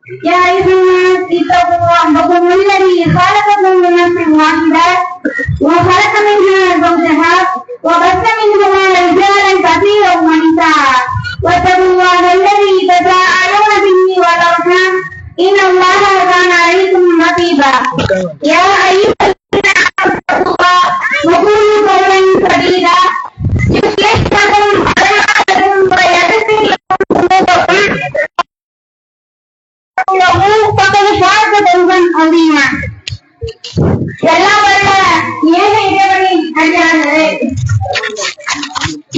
يا أيها الناس اتقوا ربكم الذي خلقكم من نفس واحدة وخلق منها زوجها وبث منهما رجالا كثيرا ونساء واتقوا الله الذي تساءلون به والأرحام إن الله كان عليكم رقيبا يا أيها الناس اتقوا الله وقولوا قولا سديدا يصلح لكم أعمالكم ويغفر لكم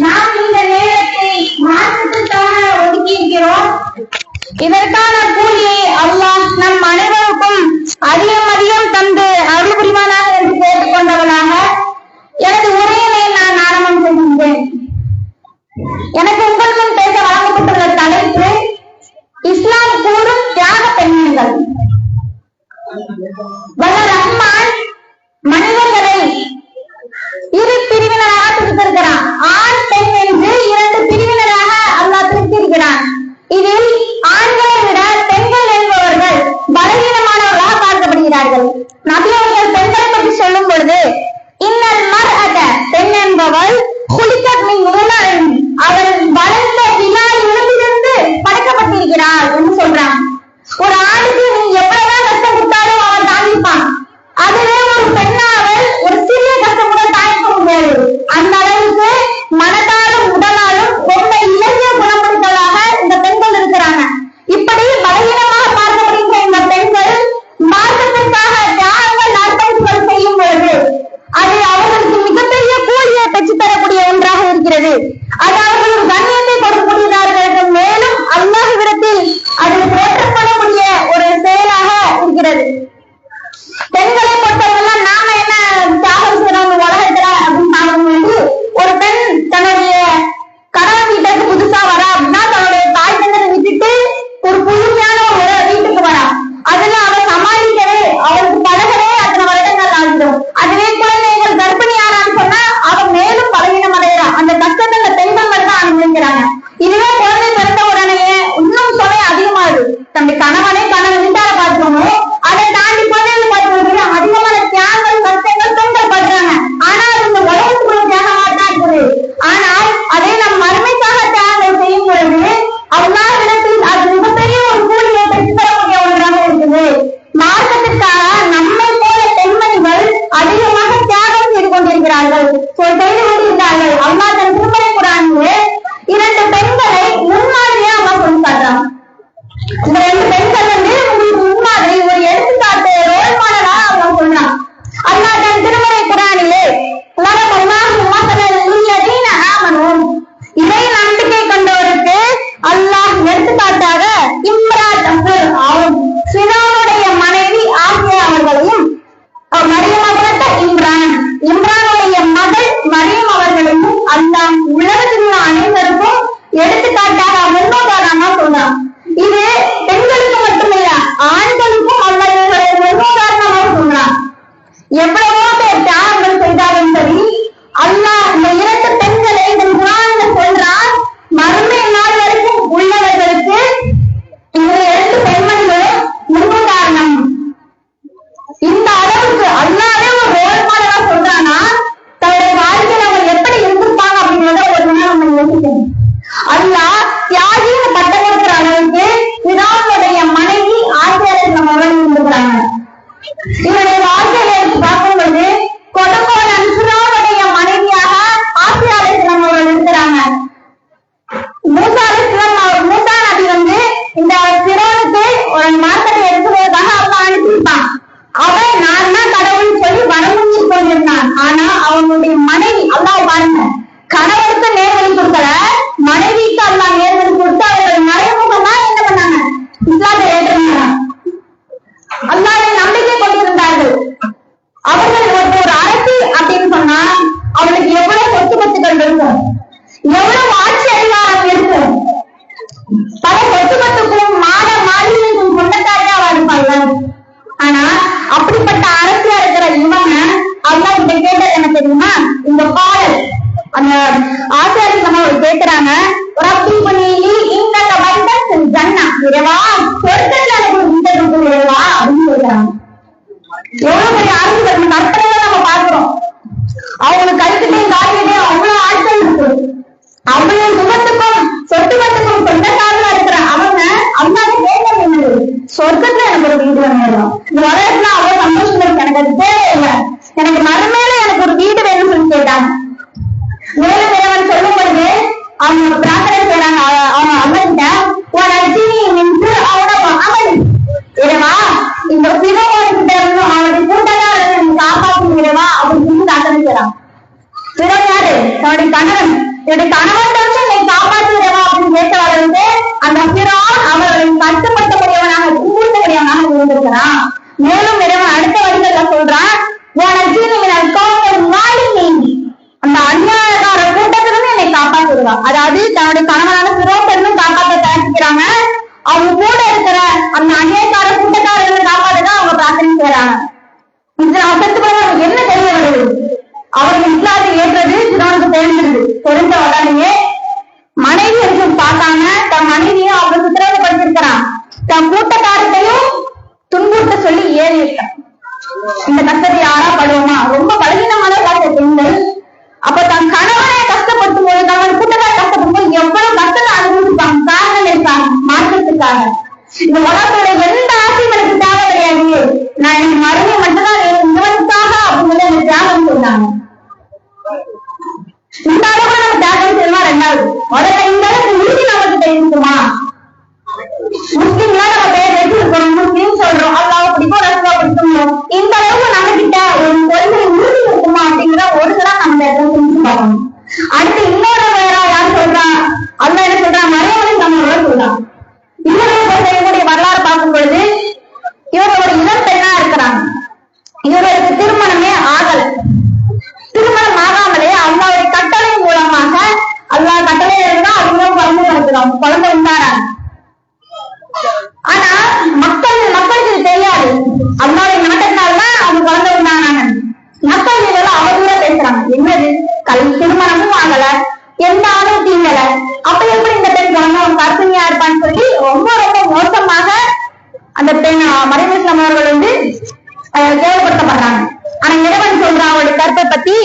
நாம் இந்த நேரத்தை மாற்றத்துக்காக ஒதுக்கியிருக்கிறோம். இதற்கான கூலியை அல்லாஹ் நம் அனைவருக்கும் அதிகம் அதிகம் தந்து அருள் புரிவானாக என்று கேட்டுக்கொண்டவனாக எனது உரையினை நான் ஆரம்பம் செய்கின்றேன். எனக்கு உங்கள் முன் பேச வழங்கப்பட்டுள்ள தலைப்பு இஸ்லாம் கூறும் தியாக பெண்கள். வல்ல ரஹ்மான் மனிதர்களை இரு பிரிவினராக பிரித்திருக்கிறான். ஆண் பெண் என்று இரண்டு பிரிவினராக அல்லாஹ் பிரித்திருக்கிறான். இதில் ஆண்களை விட பெண்கள் என்பவர்கள் பலவீனமானவர்களாக பார்க்கப்படுகிறார்கள். நபி அவர்கள் பெண்களை பற்றி சொல்லும் பொழுது இன்னல் மர்அத பெண் என்பவள் குலிகத் மின் உலகின் அவள் வளர்ந்த வினாய் உலகிலிருந்து படைக்கப்பட்டிருக்கிறாள் என்று சொல்றான். ஒரு ஆணுக்கு நீ எவ்வளவுதான் கஷ்டம் கொடுத்தாலும் அவன் தாங்கிப்பான். அதுவே ஒரு பெண்ணாவல் ஒரு சிறிய கஷ்டம் கூட தாங்கிக்க முடியாது. அந்த அளவுக்கு மனதாலும் உடலாலும் ரொம்ப இலக்கிய குணப்படுத்தலாக இந்த பெண்கள் இருக்கிறாங்க. இப்படி பலவீனமாக பார்க்கப்படுகின்ற இந்த பெண்கள் மார்க்கத்திற்காக தியாகங்கள் அர்ப்பணிப்புகள் செய்யும் பொழுது அது அவர்களுக்கு மிகப்பெரிய கூலியை பெற்றுத் தரக்கூடிய ஒன்றாக இருக்கிறது. அது அவர்கள் கண்ணியத்தை கொடுக்கக்கூடியவர்களுக்கு மேலும் அல்லாஹ்விடத்தில் அது போற்றப்படக்கூடிய ஒரு செயலாக இருக்கிறது. பெண்களை பொறுத்தவரை நாம என்ன தியாகம் செய்யறோம் உலகத்துல அப்படின்னு பார்க்கும்போது ஒரு பெண் தன்னுடைய கணவன் வீட்டுக்கு புதுசா வரா அப்படின்னா தன்னுடைய தாய் தந்தரை விட்டுட்டு ஒரு புதுமையான ஒரு வீட்டுக்கு வரா. அதுல அவள் சமாளிக்கவே அவளுக்கு பழகவே அத்தனை வருடங்கள் ஆகிடும். அதுவே குழந்தைகள் கர்ப்பிணியானான்னு சொன்னா அவன் மேலும் பலவீனம் அடைகிறா. அந்த கஷ்டத்தை அந்த பெண்கள் தான் அனுபவிக்கிறாங்க. இதுவே குழந்தை பிறந்த உடனேயே இன்னும் சுவை அதிகமாகுது. தன்னுடைய கணவனை கணவன் வீட்டார பார்க்கணும், அதை தாண்டி குழந்தைகள் பார்க்கணும். அதிகமான தியாகங்கள் கஷ்டங்கள் பெண்கள் படுறாங்க. ஆனால் அது இந்த உலகத்துக்குள்ள தியாகமா தான் இருக்குது. ஆனால் அதை நம் மறுமைக்காக தியாகங்கள் செய்யும் பொழுது அல்லாஹ்விடத்தில் அது மிகப்பெரிய ஒரு கூலியை பெற்றுத் தரக்கூடிய ஒன்றாக இருக்குது. மார்க்கத்திற்காக நம்மை போல பெண்மணிகள் அதிகமாக தியாகம் செய்து கொண்டிருக்கிறார்கள், செய்து கொண்டிருக்கிறார்கள். அல்லாஹ் தன் திருமறை குர்ஆனிலே இரண்டு பெண்களை முன்மாதிரியா அல்லாஹ் சொல்லி காட்டுறான். இந்த ரெண்டு பெண்கள் உங்களுக்கு முன்மாதிரி ஒரு எடுத்துக்காட்டு ரோல் மாடலா அல்லாஹ் சொல்றான். அல்லாஹ் தன் திருமறை குர்ஆனிலே இதை நம்பிக்கை கொண்டவருக்கு அல்லாஹ் எடுத்துக்காட்டாக இம்ராத் ஆகும் ஃபிரௌனுடைய மனைவி ஆசியா அவர்களையும் இம்ரானுடைய மகள் மரியம் அவர்களையும் அல்லாஹ் உலகத்தில் உள்ள அனைவருக்கும் எடுத்துக்காட்டாக முன்னோதாரணமா சொல்றான். இது பெண்களுக்கு மட்டுமில்ல ஆண்களுக்கும் அல்லாஹ் இவர்களை முன்னோதாரணமாக சொல்றான். எவ்வளவோ பேர் தியாகங்கள் செய்தாலும் சரி அல்லாஹ் இந்த இரண்டு பெண்களை இதன் குர்ஆன்ல சொல்றான். மறுமை நாள் வரைக்கும் உள்ளவர்களுக்கு இந்த இரண்டு பெண்மணிகளும் முன்னுதாரணம். இந்த அளவுக்கு அல்லாஹ்வே ஒரு ரோல் மாடலா சொல்றானா தன்னுடைய வாழ்க்கையில அவங்க எப்படி இருந்திருப்பாங்க அப்படிங்கிறத ஒரு நாள் நம்ம யோசிக்கணும். அல்லாஹ் தியாகின்னு பட்டம் கொடுக்கிற அளவுக்கு ஃபிரௌனுடைய மனைவி ஆசியாவை நம்ம இருந்திருக்கிறாங்க. இவருடைய வாழ்க்கையில பார்க்கும்போது கொடுங்கோலன் ஃபிரௌனுடைய மனைவியாக ஆசியாவை நம்ம இருக்கிறாங்க. மூசா நபி இந்த ஃபிரௌனுக்கு ஒரு மார்க்கத்தை எடுத்துவதற்காக அல்லாஹ் அனுப்பியிருப்பான். அவன் நான் தான் கடவுள்னு சொல்லி வணங்கி கொண்டிருந்தான். ஆனா அவனுடைய மனைவி அல்லாஹ் பாருங்க, கணவனுக்கு நேர்வழி கொடுக்கல, மனைவிக்கு அல்லாஹ் நேர்வழி கொடுத்து அவர்கள் மறைமுகமா என்ன பண்ணாங்க, இஸ்லாத்தை ஏற்றுனாங்க. அல்லாஹ்வை நம்பிக்கை கொண்டிருந்தார்கள். அவர்கள் ஒரு அரசி அப்படின்னு சொன்னா அவளுக்கு எவ்வளவு சொத்து பத்துக்கள் இருக்கும், எவ்வளவு ஆட்சி அதிகாரம் இருக்கும், பல சொத்து பத்துக்கும் மாட மாளிகைக்கும் சொந்தக்காரியா இருப்பாங்க. ஆனா அப்படிப்பட்ட அரசியா இருக்கிற இவங்க அல்லாஹ் கிட்ட கேட்டது என்ன தெரியுமா? இந்த பாடல் அந்த ஆசிரியர் நம்ம கேட்கிறாங்க, இறைவா சொர்க்கத்துல எனக்கு அவங்களுடைய சுகத்துக்கும் சொத்துக்கத்துக்கும் சொந்தக்காரா இருக்கிற அவங்க அல்லாத கேட்க என்னது சொர்க்கத்துல எனக்கு ஒரு வீடு வேணும். இந்த உலகத்துல அவ்வளவு சந்தோஷம் இருக்கு, எனக்கு அது தேவையில்லை, எனக்கு மறுமையில எனக்கு ஒரு வீடு வேணும்னு சொல்லி கேட்டாங்க. மேலும் இறைவன் சொல்லும் பொழுது அவங்க பிரார்த்தனை செய்யறாங்க அவங்க அம்மன்கிட்ட, அவன் இறைவா இந்த சிவகிட்ட இருந்து அவனுடைய கூட்டத்தாரர்கள் காப்பாற்றும் இறைவா அப்படின்னு சொல்லி பிரார்த்தனை செய்யறாங்க. சிவன் யாரு? தன்னுடைய கணவன். என்னுடைய கணவன் என்னை காப்பாற்றுகிறவா அப்படின்னு கேட்ட அளவுக்கு அந்த பிறான் அவர்களை கட்டுப்படுத்தக்கூடியவனாக துன்புறுத்தக்கூடியவனாக இருந்திருக்கிறான். மேலும் இறைவன் அடுத்த வரிகள்ல சொல்றான், அந்த அநியாயக்கார கூட்டத்திலிருந்து என்னை காப்பாற்றுகிறான். அதாவது தன்னுடைய கணவனான சிரோப்பெண்ணும் காப்பாற்ற தயாரிக்கிறாங்க. அவங்க கூட இருக்கிற அந்த அநியாயக்கார கூட்டக்காரர்களை காப்பாற்றதான் அவங்க பிரார்த்தனை செய்யறாங்க. இதுல அவசரத்துக்கு என்ன தெரிய வருது? அவர்கள் இஸ்லாத்தை ஏற்றது சிறுவனுக்கு தெரிஞ்சிருது. தெரிஞ்ச உடனே மனைவி என்று பார்க்காம தன் மனைவியும் அவங்க சித்திரவதைப்படுத்திருக்கிறான். தன் கூட்டக்காரத்தையும் துன்புறுத்த சொல்லி ஏறி இருக்கான். இந்த கஷ்டத்தை யாரா படுவோமா? ரொம்ப பலகீனமான காட்ட பெண்கள். அப்ப தன் கணவனை கஷ்டப்படுத்தும் போது, தன் கூட்டக்கார கஷ்டப்படும் போது எவ்வளவு கஷ்டத்தை அனுபவிப்பாங்க. காரணம் இருக்காங்க மாற்றத்துக்காக. இந்த உலகத்தோட எந்த ஆசையும் எனக்கு தேவை கிடையாது, நான் எனக்கு மறுமை மட்டும்தான் இவனுக்காக அப்படிங்கிறத எனக்கு தியாகம் சொன்னாங்க. இந்த அளவுக்கு நம்ம தியாகம் செய்யணுமா? ரெண்டாவது முதல்ல இந்த அளவுக்கு உறுதி நமக்கு தெரிஞ்சுக்குமா? முஸ்லீம்லாம் நம்ம பேர் வச்சிருக்கோம், முஸ்லீம் சொல்றோம், அல்லாஹ் பிடிக்கும் ரசூலா பிடிக்கும். இந்த அளவுக்கு நம்ம கிட்ட ஒரு கொள்கை உறுதி இருக்குமா அப்படிங்கிற ஒரு சில நம்ம தெரிஞ்சு பார்க்கணும். அடுத்து இன்னொரு வேற யார் சொல்றா? அல்லாஹ் என்ன சொல்றா? மரியவனை நம்ம சொல்றான். இவருடைய வரலாறு பார்க்கும் பொழுது இவர் ஒரு இளம் பெண்ணா இருக்கிறாங்க. இவருக்கு திருமணமே ஆகல. திருமணம் ஆகாமலே அல்லாவுடைய கட்டளை மூலமாக அல்லாஹ் கட்டளை இருந்தா அவங்களும் குழந்தை நடத்துறோம், குழந்தை உண்டானாங்க. ஆனா மக்களுக்கு தெரியாது. அல்லாவுடைய நாட்டத்தினால்தான் அவங்க குழந்தை உண்டானாங்க. மக்கள் இதெல்லாம் அவதூற பேசுறாங்க. என்னது திருமணமும் ஆகல, எந்த ஆளும் தீங்கல, அப்ப எப்படி இந்த பெண் குழந்தை கர்ப்பிணியா இருப்பான்னு சொல்லி ரொம்ப ரொம்ப மோசமாக அந்த பெண் மரியம் இஸ்லாம் அவர்கள் தேவைப்படுத்தப்படுறாங்க. ஆனா இறைவன் சொல்றான் அவளுடைய கற்பை பத்தி,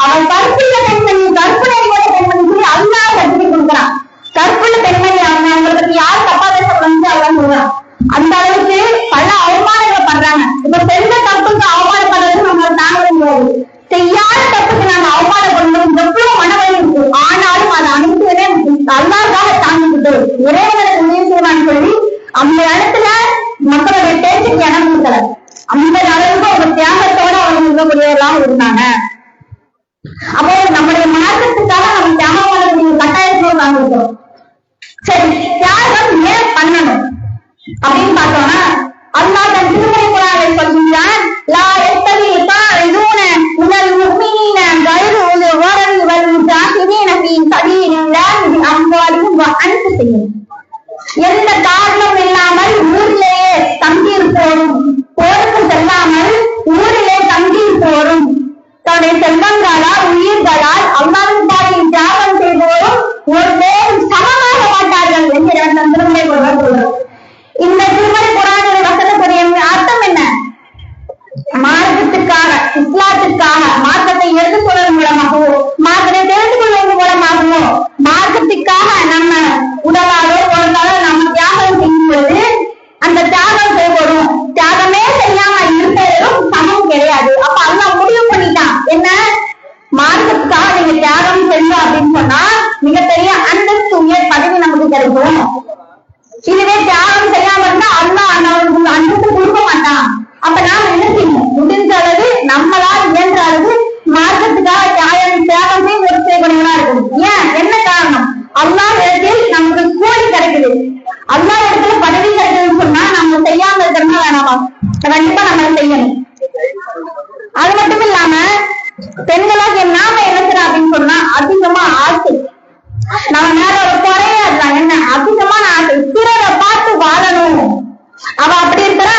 அவள் கற்புள்ள பெண்மணி, கற்பனை பெண்மணி சொல்லி அல்லாஹ் கற்பனை கொடுக்குறான். கற்புள்ள பெண்மணி அவங்க அவங்களை பத்தி யார் தப்பா பேசப்படுறது அல்லாஹ் சொல்றான். அந்த அளவுக்கு பல அவமானங்களை பண்றாங்க. இப்ப செஞ்ச தப்புக்கு அவமானம் பண்றது நம்ம தாங்க முடியாது. செய்யாத தப்புக்கு நாங்க அவமானம் பண்ணணும், எவ்வளவு மனவழி இருக்கு. ஆனாலும் அதை அனுப்பினே அல்லாஹ்காக தாங்கிக்கிட்டு இறைவனுக்கு முயற்சிவான்னு சொல்லி அந்த இடத்துல மக்களுடைய பேச்சுக்கு இடம் கொடுக்கல. அந்த அளவுக்கு ஒரு தியாகத்தோட அவங்க இருக்கக்கூடியவர்களாக இருந்தாங்க. அப்போ நம்முடைய மாற்றத்துக்காக நம்ம தியாகம் பண்ணக்கூடிய கட்டாயத்தோடு நாங்க இருக்கிறோம். சரி, தியாகம் ஏன் பண்ணணும் அப்படின்னு பார்த்தோம்னா, அல்லாஹ் தன் திருமறை குர்ஆனில் சொல்கிறான், லா யஸ்தவி தாஇதுன மினல் முஃமினீன கைரு உலி வரல் வல் முஜாஹிதீன ஃபீ சபீலில்லாஹி பி அம்வாலிஹிம் வ அன்ஃபுஸிஹிம். எந்த காரணம் இல்லாமல் ஊரிலேயே தங்கியிருப்போரும், போருக்கு செல்லாமல் ஊரிலே தங்கியிருப்போரும், தன்னுடைய செல்வங்களால் உயிர்களால் அல்லாஹ்வின் பாதையில் தியாகம் செய்வோரும் ஒரு பேரும் சமமாக மாட்டார்கள் என்று தன் திருமறை குர்ஆன் சொல்றார். இந்த திருமறை குர்ஆனுடைய வசனத்துடைய அர்த்தம் என்ன? மார்க்கத்துக்காக, இஸ்லாத்துக்காக மார்க்கத்தை எடுத்து சொல்வதன் மூலமாகவோ, மார்க்கத்தை தெரிந்து கொள்வதன் மூலமாகவோ, மார்க்கத்துக்காக நம்ம உடலாலோ பொருளாலோ நம்ம தியாகம் செய்யும் பொழுது அந்த தியாகம் செய்வோம். தியாகமே செய்யாம இருப்பதும் சமம் கிடையாது. அப்ப அல்லாஹ் முடிவு பண்ணிட்டான் என்ன? மார்க்கத்துக்காக நீங்க தியாகம் செய்யணும் அப்படின்னு சொன்னா மிகப்பெரிய அந்தஸ்து, உயர் பதவி நமக்கு கிடைக்கும். இதுவே தியாகம் செய்யாம இருந்தா அல்லாஹ் அந்தஸ்து கொடுக்க மாட்டான். அப்ப நாம என்ன செய்யணும்? முடிஞ்ச அளவு நம்மளால் இயன்ற அளவு மார்க்கத்துக்காக தியாகம் செய்ய ஒரு செய்யக்கூடியவனா இருக்கணும். ஏன்? என்ன காரணம்? அல்லாஹ் இடத்தில் நமக்கு கூலி கிடைக்குது, அல்லாஹ் இடத்துல பதவி கிடைக்குதுன்னு சொன்னா நம்ம செய்யாம இருக்கிறோம்னா வேணாமா? கண்டிப்பா நம்ம செய்யணும். அது மட்டும் இல்லாம பெண்களாக நாம என்ன செய்யறோம் அப்படின்னு சொன்னா அதிகமா ஆசை, நம்ம மேல ஒரு குறையா இருக்காங்க. என்ன? அதிகமான ஆசை, பிறரை பார்த்து வாழணும். அவ அப்படி இருக்கிறா,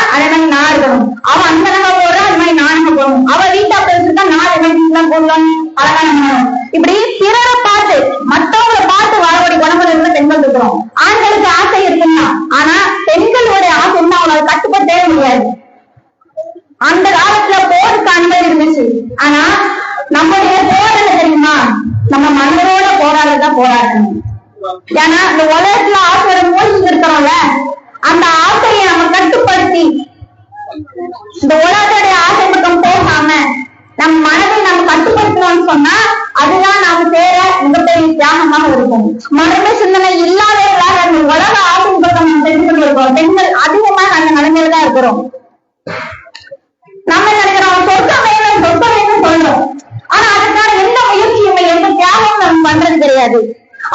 போராடணும். ஏன்னா இந்த உலகத்துல ஆசையோட மூழ்கி இருக்கிறோம்ல, அந்த ஆசையை நம்ம கட்டுப்படுத்தி இந்த உலகத்துடைய ஆசை பக்கம் போகாம நம் மனதை நம்ம கட்டுப்படுத்தணும்னு சொன்னா அதுதான் நாம சேர மிகப்பெரிய தியாகமாக இருக்கும். மனமே சிந்தனை இல்லாதவர்களாக அந்த உலக ஆசை பக்கம் நம்ம தெரிந்து கொண்டிருக்கோம். பெண்கள் அதிகமாக அந்த நிலைமையில தான் இருக்கிறோம். நம்ம நினைக்கிறோம் சொர்க்கம் வேணும்னு சொல்றோம். ஆனா அதுக்கான எந்த முயற்சியுமே எந்த தியாகம் நம்ம பண்றது கிடையாது.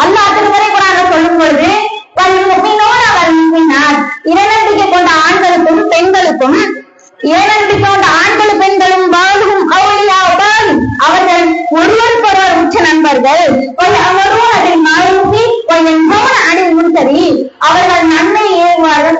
அல்லாஹ் திருமறை குர்ஆன்ல சொல்லும் பொழுது இறைநம்பிக்கை கொண்ட ஆண்களுக்கும் பெண்களுக்கும், இறைநம்பிக்கை கொண்ட ஆண்களும் பெண்களும் வாழ்வும் அவர்கள் ஒருவருக்கொருவர் உச்ச நண்பர்கள், அதில் மாறுதி அணில் முன்சரி, அவர்கள் நன்மை ஏறுவார்கள்.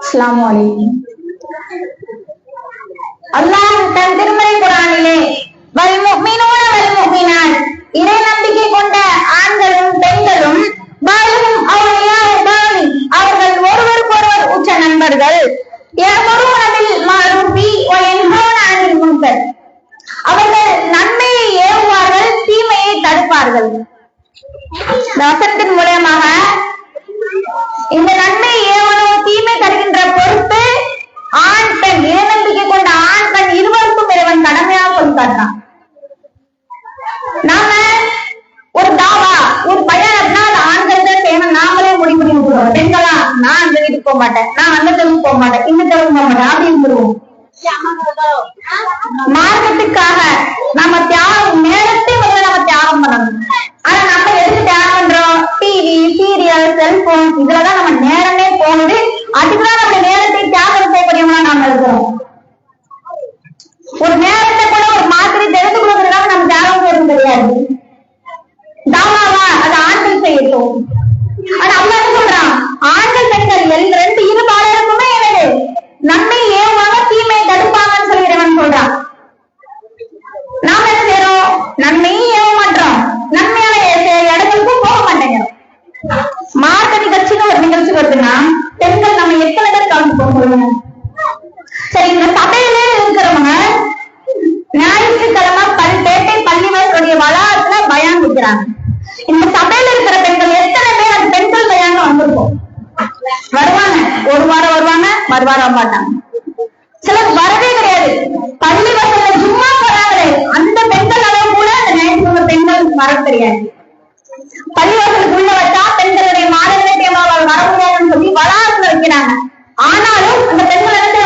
அஸ்ஸலாமு அலைக்கும். அல்லாஹ் தன் திருமறை குர்ஆனிலே வல் முஃமினூன வல் முஃமினாத், இறை நம்பிக்கை கொண்ட ஆண்களும் பெண்களும் பாலுகும் அவுலியாஉ பாலி, அவர்கள் ஒருவருக்கொருவர் உச்ச நண்பர்கள். யஅமுருன பில் மஅரூஃபி வ யன்ஹவுன அனில் முன்கர், அவர்கள் நன்மையை ஏவுவார்கள், தீமையை தடுப்பார்கள். இந்த வசனத்தின் மூலமாக இந்த நன்மை ஏவனும் தீமை தருகின்ற பொறுப்பு ஆண் பெண், இறைநம்பிக்கை கொண்ட ஆண் பெண் இருவருக்கும் இறைவன் கடமையாக கொடுத்தார். நாம ஒரு தாவா ஒரு பயன் அப்படின்னா அது ஆண்கள் தான் செய்யணும், நாமளே முடிவு பண்ணிடுவோம். பெண்களா நான் அந்த வீட்டுக்கு போக மாட்டேன், நான் அந்த தெருவுக்கு போக மாட்டேன், இந்த தெருவுக்கு போக மாட்டேன் அப்படின்னு சொல்லுவோம். மார்க்கத்துக்காக நம்ம தியாகம் நேரத்தை முதல்ல நம்ம தியாகம் பண்ணணும். ஆனா நம்ம எதுக்கு தியாகம் பண்றோம்? டிவி, சீரியல், செல்போன் இதுலதான் நம்ம நேரமே போனது. அதுக்குதான் நம்ம நேரத்தை தியாகம் செய்யக்கூடியவங்களா நாம இருக்கிறோம். ஒரு நேரத்தை கூட ஒரு மாத்திரை தெரிந்து கொடுக்கறதுக்காக நம்ம தியாகம் செய்யறது கிடையாது. தாமாவா அது ஆண்கள் செய்யட்டும். ஆனா அவங்க என்ன சொல்றான்? ஆண்கள் பெண்கள் ரெண்டு இரு பாலருக்குமே என்னது நன்மை ஏவுவாங்க, தீமையை தடுப்பாங்கன்னு சொல்லிடுறவன் சொல்றான். நாம என்ன செய்யறோம்? நன்மையும் ஏவ மாட்டோம், நன்மையான இடங்களுக்கும் போக மாட்டேங்கிறோம். மார்க்க நிகழ்ச்சின்னு ஒரு நிகழ்ச்சி வருதுன்னா பெண்கள் நம்ம எத்தனை பேர் கலந்துப்போம் சொல்லுங்க. சரி, இந்த சபையில இருக்கிறவங்க ஞாயிற்றுக்கிழமை பேட்டை பள்ளிவாசலுடைய வளாகத்துல பயான் வைக்கிறாங்க. இந்த சபையில இருக்கிற பெண்கள் எத்தனை பேர் அந்த பெண்கள் பயான் வந்திருப்போம்? வருவாங்க, ஒரு வாரம் வருவாங்க, மறுவாரம் மாட்டாங்க. சிலர் வரவே கிடையாது. பள்ளிவாசல்ல சும்மா வராங்களே அந்த பெண்கள் அளவு வளர்க்க தெரியாது. பள்ளிவாசலுக்கு உள்ள வச்சா பெண்களுடைய மாதவிடாய் தேர்வால் வர முடியாதுன்னு சொல்லி வளாகத்துல வைக்கிறாங்க. ஆனாலும் அந்த பெண்கள் வந்து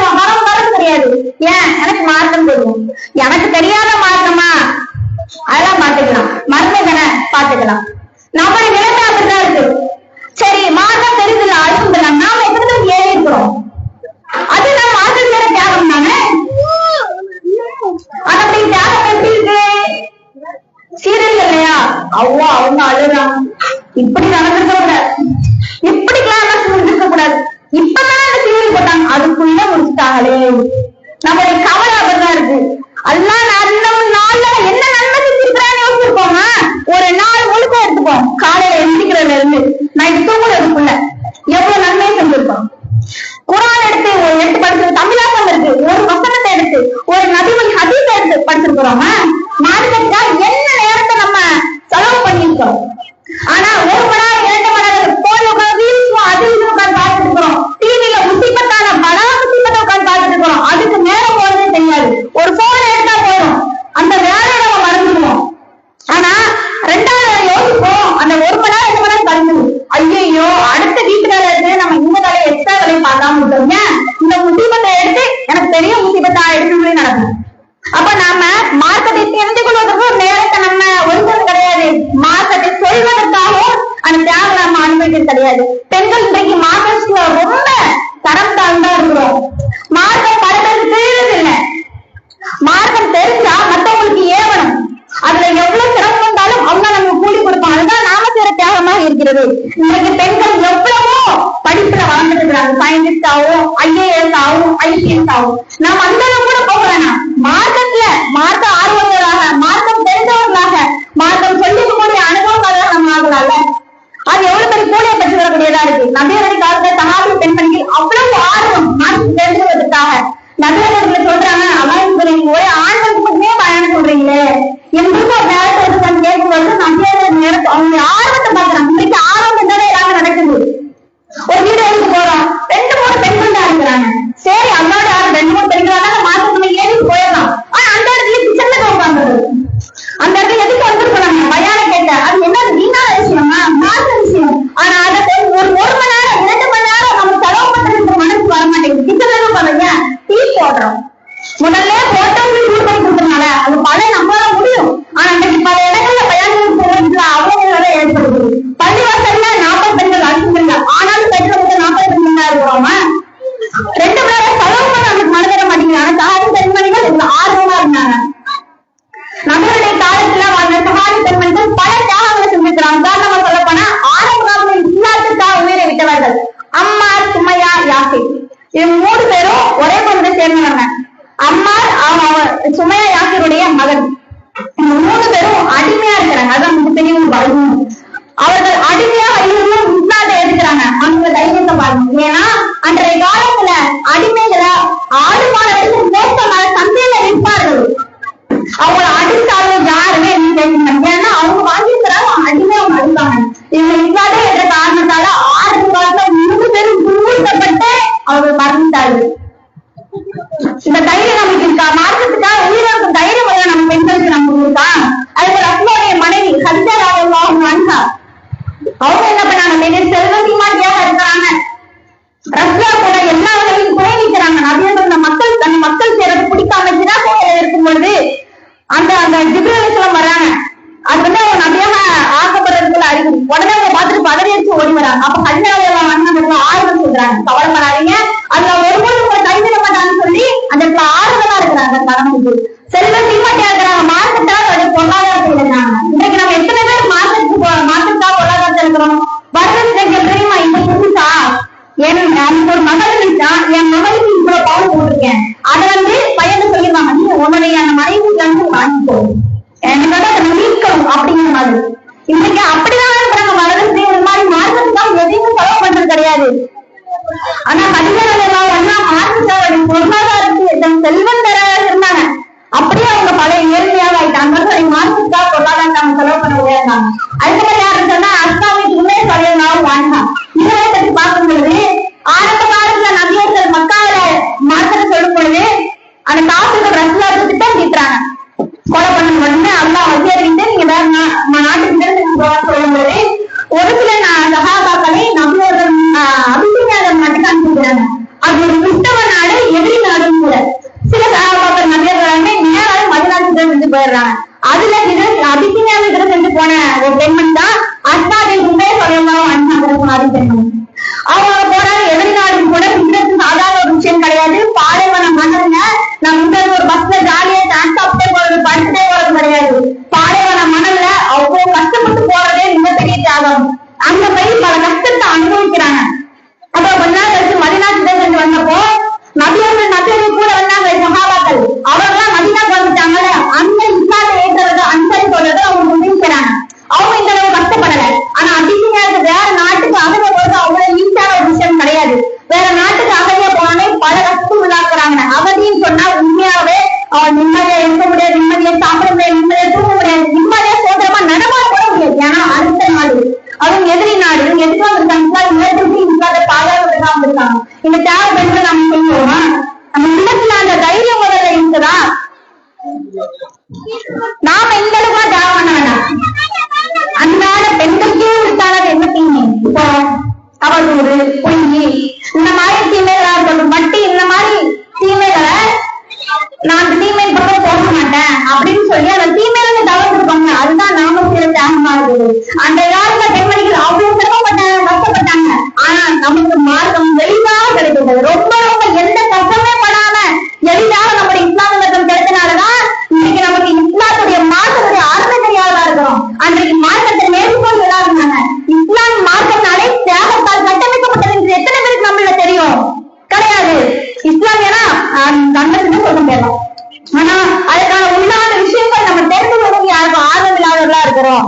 வர தெரியாது. ஏன்? எனக்கு மார்க்கம் தெரியும். எனக்கு தெரியாத மார்க்கமா? அதெல்லாம் பாத்துக்கலாம், மருத்துவனை பாத்துக்கலாம். நம்மளுடைய நிலைமை அப்படிதான் இருக்கு. சரி, மார்க்கம் தெரிஞ்சல அழுத்தலாம், நாம எப்படி ஏறி இருக்கிறோம்? அது நம்ம ஆசிரியர தியாகம் தானே. அது அப்படி தியாகம் எப்படி இருக்கு? சீரியல் இல்லையா? அவ்வளோ அவங்க அழுறாங்க. இப்படி நடந்திருக்க கூடாது, இப்படிலாம் இருக்க கூடாது. இப்பதானே அந்த சீரியல் போட்டாங்க, அதுக்குள்ள முடிச்சுட்டாங்களே. நம்மளுடைய கவலை அப்படிதான் இருக்கு. எல்லாம் நாள்ல என்ன நன்மை செஞ்சிருக்கிறான்னு யோசிச்சிருக்கோங்க. ஒரு நாள் முழுக்க எடுத்துப்போம், காலையில எழுந்திக்கிறதுல இருந்து நைட்டு தூங்குறதுக்குள்ள எவ்வளவு நன்மையை செஞ்சிருக்கோம். குரான் எடுத்து படிச்சு, தமிழாக்கம் இருக்கு, ஒரு வசனத்தை எடுத்து, ஒரு நபிமொழி ஹதீஸை எடுத்து படிச்சிருக்கிறோம். மார்க்கெட்டுக்காக என்ன நேரத்தை நம்ம செலவு பண்ணிருக்கோம். ஆனா 1 மணி நேரம் 2 மணி நேரம் போன் உட்காந்து அது இது உட்காந்து பார்த்துட்டு இருக்கிறோம். டிவில முசிபத்தான படம் முசிபத்தை உட்காந்து பார்த்துட்டு இருக்கிறோம். அதுக்கு நேரம் போறதே தெரியாது. ஒரு போன் எடுத்தா போதும், அந்த வேலையை நம்ம மறந்துடுவோம். ஆனா 2வது யோசிப்போம், அந்த 1 மணி நேரம் 2 மணி நேரம் கழிஞ்சிடும். ஐயோ, அடுத்த வீட்டு வேலை எடுத்து நம்ம இந்த வேலையை எக்ஸ்ட்ரா வேலையை பார்க்காம விட்டோங்க. இந்த முசிபத்தை எடுத்து எனக்கு பெரிய முசிபத்தா எடுத்து நடக்கும். அப்ப நாம மார்க்கெட்டை தெரிந்து கொள்வதற்கும் நேரத்தை நம்ம ஒழுங்கிறது கிடையாது. மார்க்கெட்டை சொல்வதற்காகவும் அந்த தியாகம் நம்ம அனுபவிக்கிறது கிடையாது. பெண்கள் இன்றைக்கு மார்க்கெட்ல ரொம்ப தரம் தாழ்ந்தா இருக்கிறோம். மார்க்கம் பல பேருக்கு தெரியுறது இல்லை. மார்க்கம் தெரிஞ்சா மற்றவங்களுக்கு ஏவணும். அதுல எவ்வளவு சிரமம் வந்தாலும் அவங்க நம்ம கூலி கொடுப்பாங்க. அதுதான் நாம செய்யற தியாகமாக இருக்கிறது. இன்றைக்கு பெண்கள் எவ்வளவோ படிப்புல வளர்ந்துட்டு இருக்கிறாங்க. சயின்டிஸ்ட் ஆகும், IAS ஆகும், IPS ஆகும். நாம அந்த அளவு கூட போக வேணாம். மார்க்கத்துல மார்க்க ஆர்வலர்களாக, மார்க்கம் தெரிந்தவர்களாக, மார்க்கம் சொல்லிக்கக்கூடிய அனுபவங்களாக நம்ம ஆகலாம்ல. அது எவ்வளவு பெரிய கூலியை பெற்று வரக்கூடியதா இருக்கு. நபியவரை காலத்துல சகாபிய பெண்மணிகள் அவ்வளவு ஆர்வம் மார்க்கம் தெரிஞ்சுவதற்காக. நபியவர்கள் சொல்றாங்க, அல்லாஹ் ஒரே ஆண்களுக்கு மட்டுமே பயணம் சொல்றீங்களே என்று ஒரு நேரத்தை கேட்கும்போது நபியவர்கள் நேரத்தை அவங்க ஆர்வத்தை பாக்குறாங்க. இன்னைக்கு ஆர்வம் தானே எல்லாமே நடக்குது. ஒரு வீடு எடுத்து போறோம், 2-3 பெண்கள் தான் இருக்கிறாங்க. சரி, அல்லாட 2-3 பெண்களாக மார்க்கத்துல ஏறி போயிடலாம். ஆனா அந்த இடத்துல கிச்சன்ல உட்காந்துருது. அந்த இடத்துல எதுக்கு வந்துருக்காங்க? பயான கேட்ட அது என்ன வீணான விஷயமா? மார்க்க விஷயம். ஆனா அதை ஒரு 1 மணி நேரம் 2 மணி நேரம் நம்ம செலவு பண்றது மனசு வர மாட்டேங்குது. கிச்சன்ல பாருங்க, டீ போடுறோம். முதல்ல போட்டவங்களுக்கு சூடு பண்ணி கொடுத்தனால அது பழைய நம்மளால முடியும். ஆனா இன்னைக்கு பல இடங்கள்ல பயான்களுக்கு போறதுல அவ்வளவு ஏற்படுது. பள்ளிவாசல்ல 40 பெண்கள் அடிச்சுங்க. ஆனாலும் பெற்றவங்க 40 பெண்கள் தான் இருக்கிறோம். 2 மணி நேரம் செலவு பண்ண நமக்கு மனதிட மாட்டேங்குது. ஆனா சகாதி பெண்மணிகள் இதுல ஆர்வமா இருந்தாங்க. நம்மளுடைய காலத்துல வாழ்ந்த சகாதி பெண்மணிகள் பல தியாகங்களை செஞ்சிருக்கிறாங்க. உதாரணமா சொல்ல போனா ஆரம்ப காலத்தில் இஸ்லாத்திற்காக உயிரை விட்டவர்கள் அம்மார், சுமையா, யாசிர். இது 3 பேரும் ஒரே குடும்பத்தை சேர்ந்தவங்க. அம்மார் சுமையா யாசிருடைய மகன். 3 பேரும் அடிமையா இருக்கிறாங்க. அதான் மிகப்பெரிய ஒரு அவர்கள் அடிமையா இஸ்லாத்தை எடுக்கிறாங்க. அவங்க தைரியத்தை பாருங்க. ஏன்னா அன்றைய காலத்துல அடிமைகளை ஆடுமான மோசமான சந்தையில விற்பார்கள். அவங்களை அடித்தாலும் யாருமே ஏன்னா அவங்க வாங்கிக்கிறாங்க, அடிமை அவங்க அடிப்பாங்க. இவங்க இஸ்லாத்தை என்ற காரணத்தால 6 காலத்துல 3 பேரும் குழுக்கப்பட்டு அவர்கள் மறந்துட்டார்கள். இந்த தைரியம் நமக்கு இருக்கா? மார்க்கத்துக்காக உயிரிழக்கும் தைரியம் நம்ம பெண்களுக்கு நமக்கு இருக்கா? அதுக்கு ரசூலுடைய மனைவி ஹதீஜா ரலியல்லாஹு அன்ஹா அவங்க என்ன பண்ணாங்க? செல்வந்தீமாட்டியாக இருக்கிறாங்க. ரஸ்லா கூட எல்லா வகையும் குறை வைக்கிறாங்க. நபியவர்கள் மக்கள் சேரது பிடிக்காம இருக்கும் பொழுது அந்த ஜிப்ரீல் அலைஹிஸ்ஸலாம் வராங்க. அது வந்து அவங்க நபியாக ஆக்கப்படுறதுக்குள்ள அறிவு. உடனே அவங்க பார்த்துட்டு பதறி அடிச்சு ஓடி வராங்க. அப்ப ஹதீஜா ரலியல்லாஹு அன்ஹா ஆறுதல் சொல்றாங்க, கவலைப்படாதீங்க, அதுல ஒருபோது உங்களை கைவிட மாட்டான்னு சொல்லி அந்த இடத்துல ஆறுதலா இருக்கிறாங்க. கடமைக்கு செல்வம் தீமாட்டியா இருக்கிறாங்க. மார்க்கெட்டாக அது பொருளாதாரத்தில் இருக்கிறாங்க. இன்றைக்கு நம்ம எத்தனை பேர் மார்க்கெட்டாக பொருளாதாரத்தில் இருக்கிறோம்? வரதட்சணை தெரியுமா? இந்த புதுசா எனக்கு ஒரு மகள் இருந்துச்சா, என் மகளுக்கு இவ்வளவு பவுன் போட்டிருக்கேன், அதை வந்து பையன் சொல்லிடுவாங்க, நீ உன்னுடைய அந்த மனைவிக்கு வந்து வாங்கிக்கோ, எனக்கு அதை மீட்கணும் அப்படிங்கிற மாதிரி. இன்னைக்கு அப்படிதான் இருக்கிறாங்க. வரதட்சணை இந்த மாதிரி மார்க்கெட்டுக்காக எதையுமே செலவு பண்றது கிடையாது. ஆனா மார்க்கெட்டாக பொருளாதாரத்துக்கு செல்வந்தர இருந்தாங்க. அப்படியே அவங்க பழைய இயற்கையாக ஆயிட்டாங்க. மார்க்கெட்டுக்காக பொருளாதாரம் நம்ம செலவு பண்ண முடியாதாங்க. அதுக்கப்புறம் யாருன்னு சொன்னா அஸ்லாமிக்குமே சொல்லியிருந்தாலும் வாங்கினாங்க. இதை பற்றி பார்க்கும் பொழுது ஆரம்ப காலத்துல நபியர்கள் மக்கால மார்க்கெட்டை சொல்லும் பொழுது அந்த காசுகள் ரசூலுல்லாஹ் திட்டம் தீட்டுறாங்க. கொலை பண்ண உடனே அல்லாஹ் வசியறிவிட்டு நீங்க வேற நாட்டு சொல்லும்போது ஒரு சில சகாபாக்களை நம்மளோட அபிஷேகம் மட்டும் அனுப்பிக்கிறாங்க. அது ஒரு கிறிஸ்தவ நாடு, எதிரி நாடும் கூட. சில சகாபாக்கள் நபியர்களாமே நேராக மதினாவுக்கு செஞ்சு போயிடுறாங்க. அதுல அபிஷேகம் செஞ்சு போன ஒரு பெண்மணி தான் அஸ்மா பின்த் உமைஸ் ரலியல்லாஹு அன்ஹா பெண்மணி. அவங்க போனால எதிரி நாடும் கூட சாதாரண ஒரு விஷயம் கிடையாது. பாலைவன மணல்ல நம்ம ஒரு பஸ்ல ஜாலியா டான்ஸ் சாப்பிட்டே போறது, படுத்துட்டே போறது கிடையாது. பாலைவன மணல்ல அவ்வளவு கஷ்டப்பட்டு போறதே ரொம்ப பெரிய தியாகம். அங்க போய் பல கஷ்டத்தை அனுபவிக்கிறாங்க. அப்ப கொஞ்ச நாள் கழிச்சு மதினா சிதறந்து வந்தப்போ நபியர்கள் கூட வந்தாங்க சஹாபாக்கள். அவர்கள்லாம் மதினாக்கு வந்துட்டாங்கல்ல, அந்த இஸ்லாத்தை ஏற்றது அன்சாரி சொல்றது அவங்க முடிக்கிறாங்க. அவங்க இந்த அளவு கஷ்டப்படல. ஆனா அபிஷேகம் வேற நாட்டுக்கு அகதிய போறது அவ்வளவு ஈஸியான ஒரு விஷயம் கிடையாது. வேற நாட்டுக்கு அகதியா போனாலே பல கஷ்டம் உள்ளாக்குறாங்க. அகதின்னு சொன்னா உண்மையாவே அவன் நிம்மதியா இருக்க முடியாது, நிம்மதியா சாப்பிட முடியாது, நிம்மதியா தூங்க முடியாது, நிம்மதியா சோதரமா நடமாட கூட முடியாது. ஏன்னா அடுத்த நாடு அதுவும் எதிரி நாடு எதுக்கு வந்திருக்காங்க, இஸ்லாத்தை பாதுகாப்புதான் வந்திருக்காங்க. இந்த தேவை பெண்கள் நம்ம சொல்லுவோமா? நம்ம உள்ளத்துல அந்த தைரியம் முதல்ல இருக்குதா? நாம இந்த அளவுக்கு தேவை பண்ண வேண்டாம். அன்றாட பெண்களுக்கே இருக்காது என்ன தீமை. இப்போ அவதூறு, பொய், இந்த மாதிரி தீமைகளா இருக்கட்டும், மட்டி இந்த மாதிரி தீமைகளை நான் அந்த தீமை பக்கம் போக மாட்டேன் அப்படின்னு சொல்லி அந்த தீமையில தவிர்த்துருப்பாங்க. அதுதான் நாம சில தியாகமா இருக்குது. அந்த காலத்துல பெண்மணிகள் அவ்வளவு சிரமப்பட்டாங்க, கஷ்டப்பட்டாங்க. ஆனா நமக்கு மார்க்கம் எளிதாக கிடைக்கிறது. ரொம்ப ரொம்ப எந்த கஷ்டமே படாம எளிதாக நம்முடைய இஸ்லாமிய மதம் கிடைச்சனாலதான் இன்னைக்கு நமக்கு இஸ்லாத்துடைய மார்க்கத்துடைய அருமை தெரியாதா இருக்கிறோம். அன்றைக்கு மார்க்கத்தை மேற்கொண்டு இருந்தாங்க. இஸ்லாம் மார்க்கத்தினாலே தியாகத்தால் கட்டமைக்கப்பட்டது என்று எத்தனை பேருக்கு நம்மள தெரியும்? கிடையாது. இஸ்லாம் ஏன்னா தண்டத்துக்கு சொல்ல முடியலாம். ஆனா அதுக்கான உள்ளான விஷயங்கள் நம்ம தெரிந்து கொள்வது யாருக்கும் ஆர்வம் இல்லாதவர்களா இருக்கிறோம்.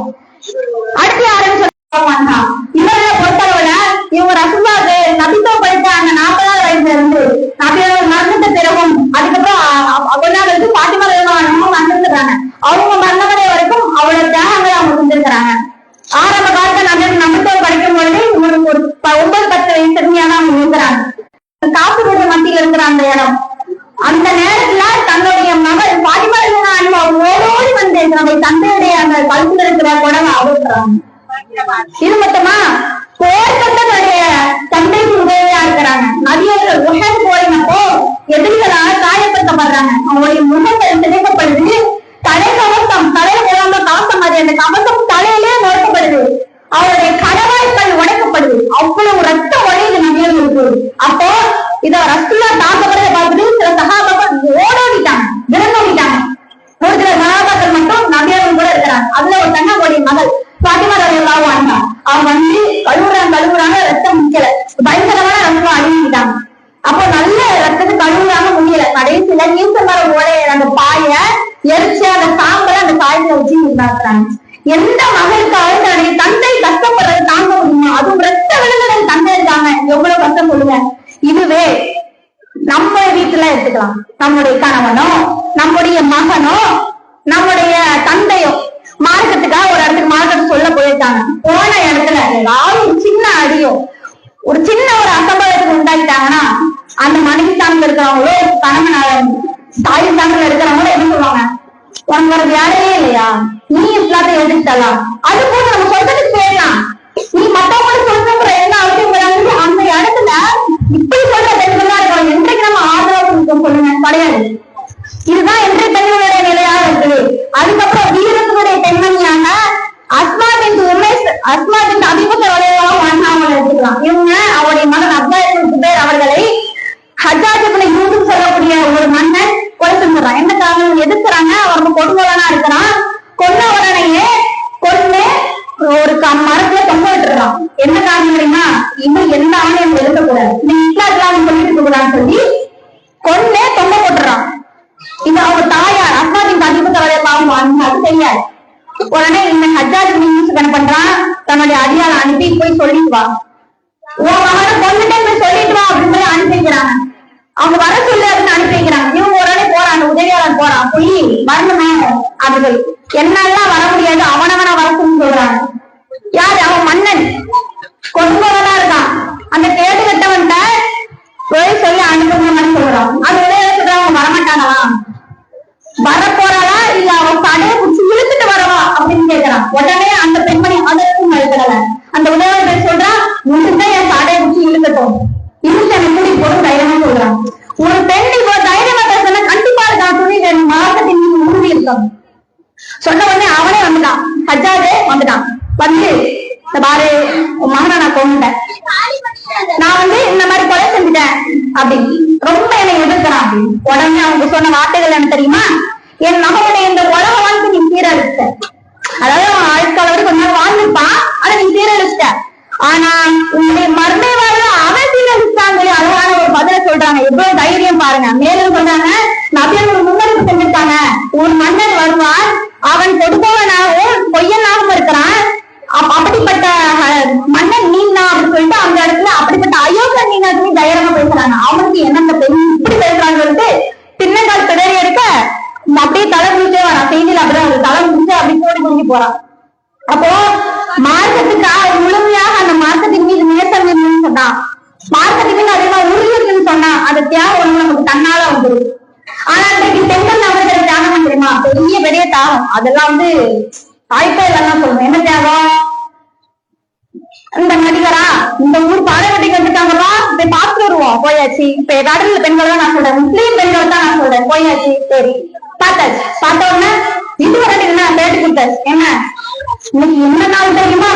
அடுத்து யாருன்னு சொல்லுவாங்க. இவரை பொறுத்தளவுல இவங்க ரசூலுல்லாஹ்க்கு நபித்துவம் படித்த அந்த 40வது வயசுல இருந்து நபியோட மரணத்தை பிறகும் அதுக்கப்புறம் அவங்களுக்கு பாத்திமா ரலியல்லாஹு வந்திருக்கிறாங்க. அவங்க மரணவரை வரைக்கும் அவளோட தியாகங்களை அவங்க செஞ்சிருக்கிறாங்க. ஆரம்ப காலத்துல நபித்துவம் படிக்கும் பொழுது இவங்களுக்கு ஒரு 9-10 வயசு சிறுமியான அவங்க இருக்கிறாங்க. காப்புரோட மத்தியில இருக்கிற அந்த இடம். அந்த நேரத்துல தன்னுடைய மகள் பாத்திமா ரலியல்லாஹு ஓடோடி வந்து நம்முடைய தந்தையுடைய அந்த கழுத்துல இருக்கிற குடவை அவுக்குறாங்க. இது மட்டுமா போர்க்கத்தனுடைய தந்தைக்கு உதவியா இருக்கிறாங்க. நபியர்கள் உஹத் போரினப்போ எதிரிகளால் காயப்படுத்தப்படுறாங்க. அவங்களுடைய முகங்கள் சிதைக்கப்படுது. தலை கவசம் தலையில போடாம கவசம் மாதிரி அந்த கவசம் தலையிலே நொறுக்கப்படுது. அவருடைய கடவாய்கள் உடைக்கப்படுது. அவ்வளவு ரத்தம் உடையுது நபியர்களுக்கு. அப்போ இத ரசூலுல்லாஹ் தாக்கப்படுறதை பார்த்துட்டு சில சஹாபாக்கள் ஓடோடிட்டாங்க, விரண்டோடிட்டாங்க. ஒரு சில சஹாபாக்கள் மட்டும் நபியர்கள் கூட இருக்கிறாங்க. அதுல ஒரு தன்னோடைய மகள் பாத்திமா ரலியல்லாஹு அன்ஹா அவங்க வந்து கழுவுறாங்க ரத்தம் முடிக்கல, பயங்கரமான ரத்தம் அடிக்கிட்டாங்க. அப்போ நல்ல ரத்தத்தை கழுவுறாங்க முடியல. கடைசியில நீசமர ஓடைய அந்த பாய எரிச்சு அந்த சாம்பலை அந்த காயத்துல வச்சு இருந்தாங்க. எந்த மகளுக்காக தன்னுடைய தந்தை கஷ்டப்படுறது தாங்க முடியுமா? அதுவும் ரத்த விழுந்த தந்தை இருக்காங்க, எவ்வளவு கஷ்டம் சொல்லுங்க. இதுவே நம்ம வீட்டுல எடுத்துக்கலாம். நம்முடைய கணவனோ நம்முடைய மகனோ நம்முடைய தந்தையோ மார்க்கத்துக்காக ஒரு இடத்துக்கு மார்க்கெட் சொல்ல போயிருக்காங்க. போன இடத்துல ஏதாவது ஒரு சின்ன அடியோ ஒரு சின்ன ஒரு அசம்பவத்துக்கு உண்டாக்கிட்டாங்கன்னா அந்த மனைவி தாங்கல இருக்கிறவங்களோ கணவன் தாய் தாங்கல இருக்கிறவங்களோ என்ன சொல்லுவாங்க? உனக்கு ஒரு வேலையே இல்லையா, நீ இஸ்லாத்தை எதிர்த்தலாம், அது போல நம்ம சொல்றதுக்கு போயிடலாம். நீ மத்தவங்களுக்கு சொல்ற என்ன அவசியம்? அந்த இடத்துல இப்படி சொல்ற பெண்கள் தான் இருக்கணும். என்றைக்கு நம்ம ஆதரவு சொல்லுங்க கிடையாது. இதுதான் இன்றைய பெண்களுடைய நிலையாக இருக்குது. அதுக்கப்புறம் வீரத்தினுடைய பெண்மணியான அஸ்மா பின்த் உமைஸ், அஸ்மா பின்த் அபீ பக்கர் ரலியல்லாஹு அன்ஹா எடுத்துக்கலாம். இவங்க அவருடைய மகன் அப்துல்லாஹ் இப்னு சுபைர் அவர்களை ஹஜ்ஜாஜ் இப்னு யூசுப் சொல்லக்கூடிய ஒரு மன்னன் கொலை செஞ்சுறான். என்ன காரணம்? எதிர்க்கிறாங்க. அவருக்கு கொடுங்கோலனா இருக்கிறான். கொன்ன உடனேயே கொண்டு ஒரு மரத்துல தொங்க விட்டுறான். என்ன காரணம் தெரியுமா? இன்னும் எந்த ஆணையம் எழுதக்கூடாது, நீ இஸ்லாத்துலாம் சொல்லிட்டு இருக்கக்கூடாதுன்னு சொல்லி கொண்டு தொங்க போட்டுறான். இது அவங்க தாயார் அஸ்மா பின்த் அபீ பக்கர் ரலியல்லாஹு அன்ஹா தெரியாது. உடனே இந்த ஹஜ்ஜாஜ் இப்னு யூசுப் என்ன பண்றான்? தன்னுடைய அடியாள அனுப்பி போய் சொல்லிட்டு வா, உன் மகனை கொண்டுட்டே போய் சொல்லிட்டு வா அப்படின்னு சொல்லி அனுப்பி வைக்கிறாங்க. அவங்க வர சொல்லு அப்படின்னு அனுப்பி வைக்கிறாங்க. இவங்க உடனே போறான், உதவியாளர் போறான், போய் வரணுமே அவர்கள் என்னெல்லாம் வர முடியாது, அவனவன வரணும்னு சொல்றாங்க. யாரு? அவன் மன்னன் கொண்டுவனா இருக்கான். அந்த கேட்டு கட்டவன்ட்ட போய் சொல்லி அனுப்புங்கன்னு சொல்றான். அது உதவியாளர் வரமாட்டாங்களா, வரப்போறாளா இல்ல அவன் கடையை பிடிச்சி இழுத்துட்டு வரவா அப்படின்னு கேட்கிறான். உடனே அந்த பெண்மணி பாரு உன் மகனை நான் கொண்டுட்டேன், நான் வந்து இந்த மாதிரி கொலை செஞ்சுட்டேன் அப்படின்னு ரொம்ப என்னை எதிர்க்கிறான் அப்படின்னு. உடனே அவங்க சொன்ன வார்த்தைகள் என்ன தெரியுமா? என் மகனுடைய இந்த உலக வாழ்க்கை நீ சீரழிச்சிட்ட. அதாவது அவன் ஆட்காலோடு கொஞ்ச நாள் வாழ்ந்துருப்பான், ஆனா நீ சீரழிச்சிட்ட. ஆனா உன்னுடைய மர்மை வாழ்ல அவன் சீரழிச்சாங்க. அழகான ஒரு பதில சொல்றாங்க. எவ்வளவு தைரியம் பாருங்க. மேலும் சொல்றாங்க, நபியன் ஒரு முன்னறிவு செஞ்சிருக்காங்க. ஒரு மன்னன் வருவான், அவன் கொடுப்பவனாகவும் பொய்யனாகவும் இருக்கிறான். அப்படிப்பட்ட மன்னன் நீனா அப்படின்னு சொல்லிட்டு அந்த இடத்துல அப்படிப்பட்ட அயோக்கிய நீங்க தைரியமா பேசுறாங்க. அவனுக்கு என்னென்ன பெண் இப்படி பேசுறாங்க சொல்லிட்டு பின்னங்கால் பிடரி எடுக்க அப்படியே தலை முடிச்சே வரான். செய்தியில் அப்படிதான் ஒரு தலை முடிச்சு அப்படி போடி முடிஞ்சு போறான். அப்போ மார்க்கத்துக்காக முழுமையாக அந்த மார்க்கத்தின் மீது நேசம் இருக்குன்னு சொன்னான், மார்க்கத்தின் மீது அதிகமா உறுதி இருக்குன்னு சொன்னா அந்த தியாகம் ஒண்ணு நமக்கு தன்னால வந்துடும். ஆனா இன்றைக்கு பெண்கள் நபர்கள் தியாகம் தெரியுமா? பெரிய பெரிய தியாகம். அதெல்லாம் வந்து தாய்ப்பா இல்லைன்னா சொல்லுவேன். என்ன தியாகம்? இந்த நடிகரா இந்த ஊர் பாடகட்டி வந்துட்டாங்களா, போய் பார்த்து வருவோம், போயாச்சு. இப்ப கடல்ல பெண்கள் தான் நான் சொல்றேன், முஸ்லீம் பெண்கள் தான் நான் சொல்றேன், போயாச்சு. சரி பார்த்தாச்சு. பார்த்த உடனே இது வரட்டு என்ன கேட்டு கொடுத்தாச்சு. என்ன இன்னைக்கு என்ன நாள் தெரியுமா?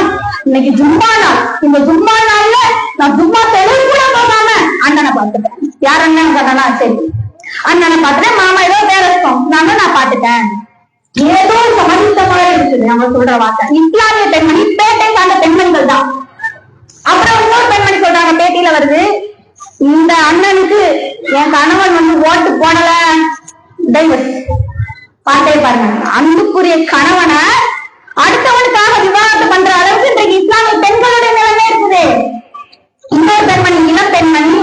இன்னைக்கு ஜும்மா நாள். இந்த ஜும்மா நாள்ல நான் ஜும்மா தெளிவு கூட போகாம அண்ணனை பார்த்துட்டேன். யார் அண்ணன் கேட்டானா? சரி அண்ணனை பார்த்துட்டேன். மாமா ஏதோ பேரஸ்தம் நான் பார்த்துட்டேன். ஏதோ சமந்தமாக இருக்குது அவங்க சொல்ற வார்த்தை. இஸ்லாமிய பெண்மணி, பேட்டை சார்ந்த பெண்மணிகள் தான். அப்புறம் இன்னொரு பெண்மணி சொல்றாங்க, பேட்டியில வருது, இந்த அண்ணனுக்கு என் கணவன் வந்து ஓட்டு போடல, டைவர்ஸ். பார்த்தே பாருங்க, அன்புக்குரிய கணவனை அடுத்தவனுக்காக விவாதம் பண்ற அளவுக்கு இன்றைக்கு இஸ்லாமிய பெண்களுடைய நிலைமை இருக்குது. இன்னொரு பெண்மணி, இளம் பெண்மணி,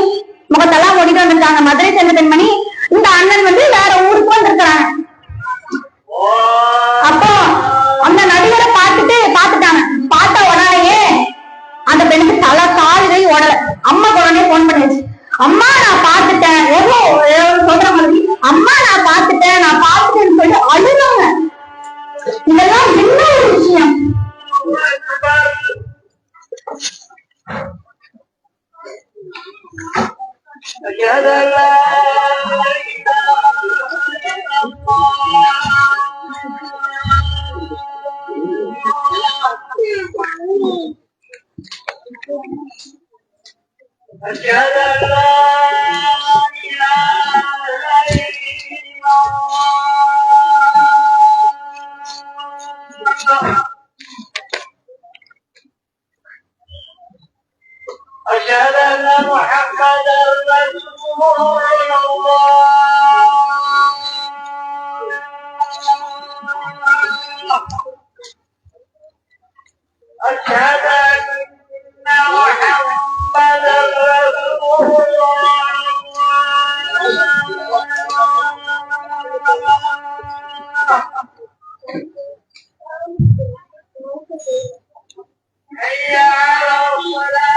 முகத்தெல்லாம் ஓடிட்டு வந்திருக்காங்க, மதுரை சேர்ந்த பெண்மணி. இந்த அண்ணன் வந்து வேற ஊருக்கு வந்திருக்கிறாங்க. அப்போ அந்த நடிகரை பார்த்துட்டாங்க. பார்த்த உடனேயே அந்த பெண்ணுக்கு தலை காலிலே ஓடல. அம்மா உடனே போன் பண்ணிடுச்சு, அம்மா நான் பார்த்துட்டேன், சொல்ற மாதிரி அம்மா நான் பார்த்துட்டேன்னு சொல்லி அழுதாங்க. இதெல்லாம் என்ன ஒரு விஷயம்? أشهد أن محمدا رسول الله. أشهد أن محمدا رسول الله. حي على الصلاة.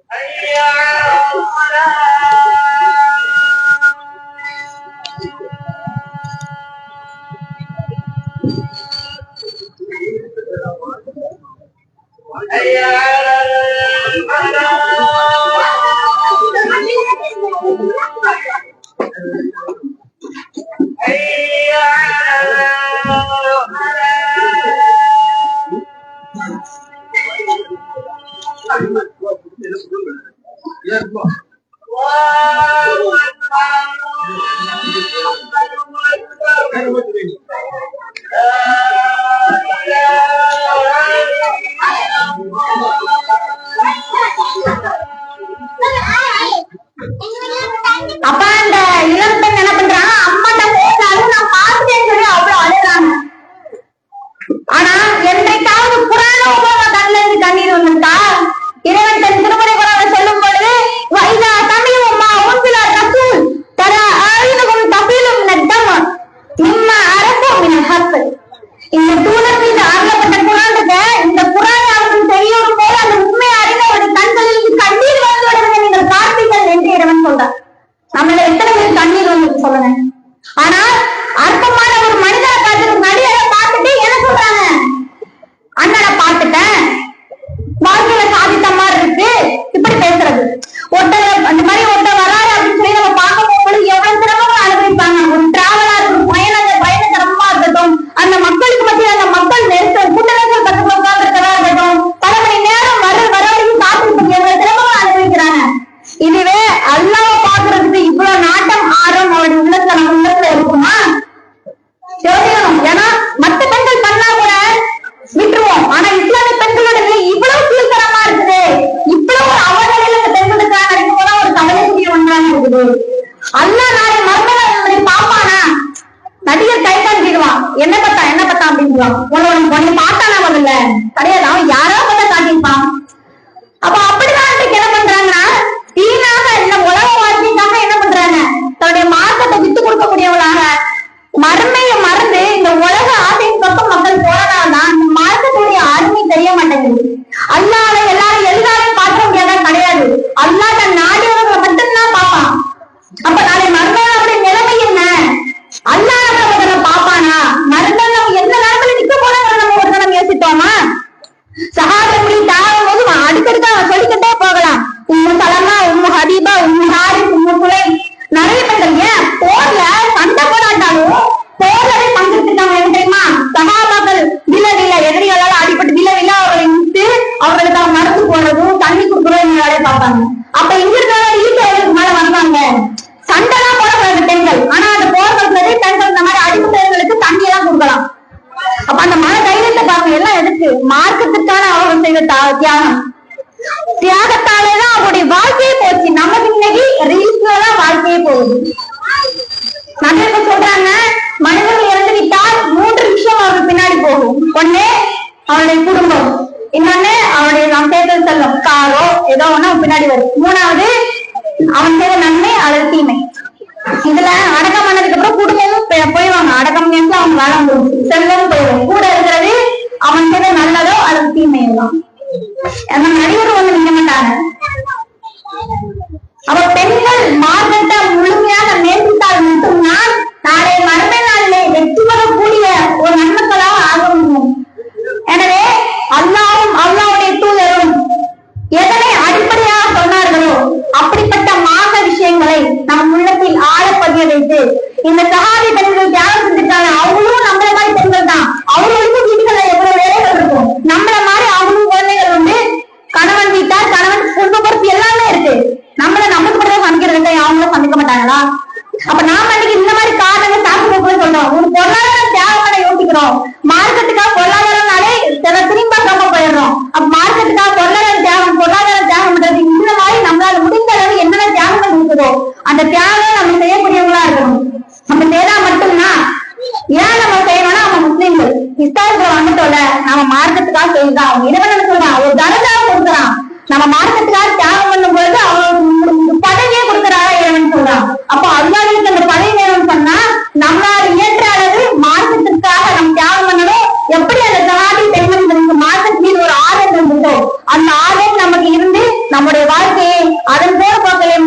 حي على الصلاة. حي على الفلاح. حي على அப்ப அந்த இளம் பெண் என்ன பண்றாங்க, அம்மாட்ட போனாலும் நான் பார்த்துட்டேன்னு சொல்லி அவ்வளவு அழுறாங்க. ஆனா என்றைக்காவது குரான கண்ணுல இருந்து கண்ணீர் வந்துட்டா? இறைவன் தன் திருமணி குரான சொல்லும் பொழுது வைதா தமிழும்மா உன்பில ரசூல் தர ஆயுதகும் தபிலும் நத்தம் நிம்ம அரசம் மின் ஹஸ். என்ன பார்த்தா அப்படின்னு உன்னை பார்த்தானா முதல்ல கிடையாது, அவன் யாரோ பார்த்தா காட்டியிருப்பான். அப்ப அப்படிதான் என்ன பண்றாங்கன்னா வீணாக இல்ல உலக வாழ்க்கைக்காக என்ன பண்றாங்க, தன்னுடைய மார்க்கத்தை வித்து கொடுக்கக்கூடியவங்களாக மறுமையை மறந்து இந்த உலக ஆசையின் பக்கம் மக்கள் போறதால்தான் இந்த மார்க்கத்துடைய அருமை தெரிய மாட்டேங்குது. அல்லாஹ் எல்லாரும் எல்லாரையும் பார்க்க முடியாதா கிடையாது, அல்லாஹ் தன் நாடியவர்களை மட்டும்தான் பார்ப்பான். அப்ப நாளை மறுநாள் அப்படி நிலைமை என்ன, அல்லாஹ் நம்ம பாப்பானா, மறுநாள் நம்ம எந்த நேரத்துல நிக்க போறாங்க நம்ம ஒரு தரம் யோசித்தோமா? சஹாபாக்களை தாவும் போது அடுக்கடுக்கா சொல்லிக்கிட்டே போகலாம். உம்மு சலமா, உம்மு ஹபீபா, உம்மு ஹாரிஸ், உம்மு குலை, நிறைய பேர் ஏன் போர்ல சண்டை போராட்டாலும் போர்லவே பங்கெடுத்துட்டாங்க. என்ன தெரியுமா? சஹாபாக்கள் வில எதிரிகளால் அடிபட்டு வில அவர்களை விட்டு அவர்களுக்கு அவங்க மருந்து போடுறதும் தண்ணி கொடுக்குறதும் வேலையை பார்ப்பாங்க. அப்ப இங்க இருக்கிறவங்க ஈட்டவர்களுக்கு மேல வந்தாங்க. சண்டைலாம் போடக்கூடாது பெண்கள், ஆனா அந்த போர் பண்றது பெண்கள் இந்த மாதிரி அடிப்படைகளுக்கு தண்ணி எல்லாம் கொடுக்கலாம். அப்ப அந்த மன தைரியத்தை பாருங்க, எல்லாம் எதுக்கு? மார்க்கத்துக்கான அவர்கள் செய்த தியாகம், தியாகத்தாலேதான் அவருடைய வாழ்க்கையே போச்சு. நமக்கு இன்னைக்கு ரீல்ஸ்ல தான் வாழ்க்கையே போகுது. நிறைய பேர் சொல்றாங்க மனிதர்கள் இறந்து விட்டால் 3 விஷயம் அவருக்கு பின்னாடி போகும். ஒண்ணு அவனுடைய குடும்பம், இன்னொன்னு அவனுடைய நாம் தேர்தல் செல்லும் காரோ ஏதோ ஒண்ணு அவன் பின்னாடி வரும். 3வது அவன் செய்த நன்மை அல்லது தீமை. இதுல அடக்கம் பண்ணதுக்கு அப்புறம் குடும்பமும் போயிடுவாங்க, அடக்கம் அவங்க வாழ முடியும், செல்வம் போயிடும். கூட இருக்கிறது அவன் செய்த நல்லதோ அல்லது தீமையோ தான். அந்த நடிகர் ஒண்ணு நிக்க மாட்டாங்க. அவ பெண்கள் மார்க்கத்தை முழுமையாக நேசித்தால் மட்டும்தான் நாளை மறுமை நாளிலே வெற்றி பெறக்கூடிய ஒரு நன்மக்களாக ஆக முடியும். எனவே அல்லாவும் அல்லாவுடைய தூதரும் எதனை அடிப்படையாக சொன்னார்களோ அப்படிப்பட்ட மாக விஷயங்களை நம் உள்ளத்தில் ஆழப்பதிய வைத்து இந்த சஹாபி பெண்கள் தியாகம் செஞ்சிருக்காங்க. அவங்களும் நம்மள மாதிரி பெண்கள் தான், அவங்களுக்கும் வீட்டுல எவ்வளவு வேலைகள் இருக்கும். நம்மள மாதிரி அவங்களும் குழந்தைகள் உண்டு, கணவன் வீட்டார், கணவன் குடும்ப பொறுப்பு எல்லாமே இருக்கு. நமக்கு மட்டும் சமைக்கிறது, அவங்களும் சமைக்க மாட்டாங்களா? அப்ப நாம அன்னைக்கு இந்த மாதிரி காரணங்கள் சாப்பிட்டு சொல்றோம். ஒரு பொருளாதார தியாகம் பண்ண யோசிக்கிறோம், மார்க்கெட்டுக்காக பொருளாதாரம்னாலே திரும்ப போயிடுறோம். அப்ப மார்க்கெட்டுக்காக பொருளாதார தியாகம் பண்றது இந்த மாதிரி நம்மளால முடிந்த அளவு என்னென்ன தியாகங்கள் இருக்குதோ அந்த தியாகம் நம்ம செய்யக்கூடியவங்களா இருக்கணும். நம்ம செய்தா மட்டும்தான். ஏன் நம்ம செய்யணும்னா நம்ம முஸ்லீம்கள் இஸ்லாத்துல வந்துட்டோம்ல, நம்ம மார்க்கத்துக்காக செய்யுதான். அவங்க இறைவன் சொல்றான், ஒரு தரஜாவை கொடுக்குறான். நம்ம மார்க்கத்துக்காக தியாகம் பண்ணும் பொழுது அவங்களுக்கு பதவியே கொடுக்குறாரா இறைவன் சொல்றான். அப்போ அல்லாஹ்வுக்கு அந்த பதவி வேணும்னு சொன்னா நம்மளால இயற்ற அளவு மார்க்கத்திற்காக நம்ம தியாகம் பண்ணணும். எப்படி அந்த சஹாபி பெண்களுக்கு மார்க்கத்தின் மீது ஒரு ஆர்வம் இருந்ததோ அந்த ஆர்வம் நமக்கு இருந்து நம்முடைய வாழ்க்கையை அதன் போல போக்களை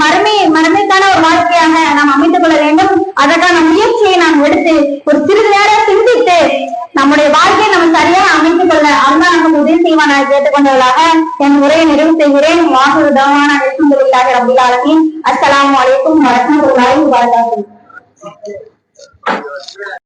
மறுமைக்கான ஒரு வாழ்க்கையாக நாம் அமைத்துக் கொள்ள வேண்டும். அதற்கான முயற்சியை நாம் எடுத்து ஒரு சிறிது நேரம் சிந்தித்து நம்முடைய வாழ்க்கையை நம்ம சரியாக அமைத்துக் கொள்ள அல்லாஹ் நமக்கு உதவி செய்வான் கேட்டுக்கொண்டவர்களாக என் உரையை நிறைவு செய்கிறேன். வாஹிரு தஅவானா அல்ஹம்துலில்லாஹி ரப்பில் ஆலமீன். அஸ்ஸலாமு அலைக்கும் வரஹ்மத்துல்லாஹி வபரகாத்துஹு.